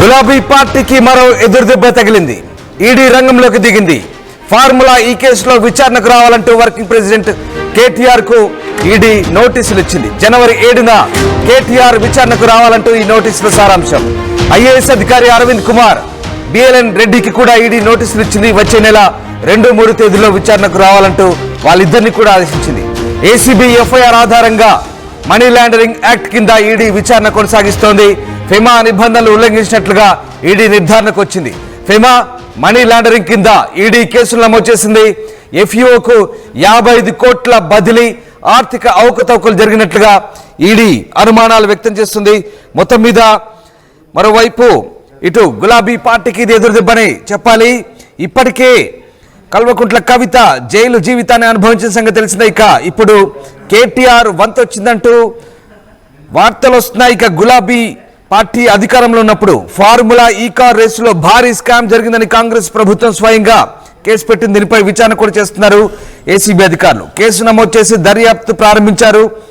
గులాబీ పార్టీకి మరో ఎదురుదెబ్బ తగిలింది. ఈడీ రంగంలోకి దిగింది. ఫార్ములా ఈ కేసులో విచారణకు రావాలంటూ వర్కింగ్ ప్రెసిడెంట్ కేటీఆర్ కు ఈడీ నోటీసులు ఇచ్చింది. జనవరి 7న కేటీఆర్ విచారణకు రావాలంటూ ఈ నోటీసుల సారాంశం. ఐఏఎస్ అధికారి అరవింద్ కుమార్, బిఎల్ఎన్ రెడ్డికి కూడా ఈడీ నోటీసులు ఇచ్చింది. వచ్చే నెల 2-3 తేదీల్లో విచారణకు రావాలంటూ వాళ్ళిద్దరిని కూడా ఆదేశించింది. ఏసీబీ ఎఫ్ఐఆర్ ఆధారంగా మనీ లాండరింగ్ యాక్ట్ కింద ఈడీ విచారణ కొనసాగిస్తోంది. ఫెమా నిబంధనలు ఉల్లంఘించినట్లుగా ఈడీ నిర్ధారణకు వచ్చింది. ఫెమా మనీ లాండరింగ్ కింద ఈడీ కేసులు నమోదు చేసింది. ఎఫ్యూఓకు 55 కోట్ల బదిలీ, ఆర్థిక అవకతవకలు జరిగినట్లుగా ఈడీ అనుమానాలు వ్యక్తం చేస్తుంది. మొత్తం మీద మరోవైపు ఇటు గులాబీ పార్టీకి ఇది ఎదురుదెబ్బని చెప్పాలి. ఇప్పటికే కల్వకుంట్ల కవిత జైలు జీవితాన్ని అనుభవించిన సంగతి తెలిసిందే. ఇక ఇప్పుడు కేటీఆర్ వంతొచ్చిందంటూ వార్తలు వస్తున్నాయి. ఇక గులాబీ పార్టీ అధికారంలో ఉన్నప్పుడు ఫార్ములా ఈ కార్ రేసులో భారీ స్కామ్ జరిగిందని కాంగ్రెస్ ప్రభుత్వం స్వయంగా కేసు పెట్టింది. దీనిపై విచారణ కూడా చేస్తున్నారు ఏసీబీ అధికారులు. కేసు నమోదు చేసి దర్యాప్తు ప్రారంభించారు.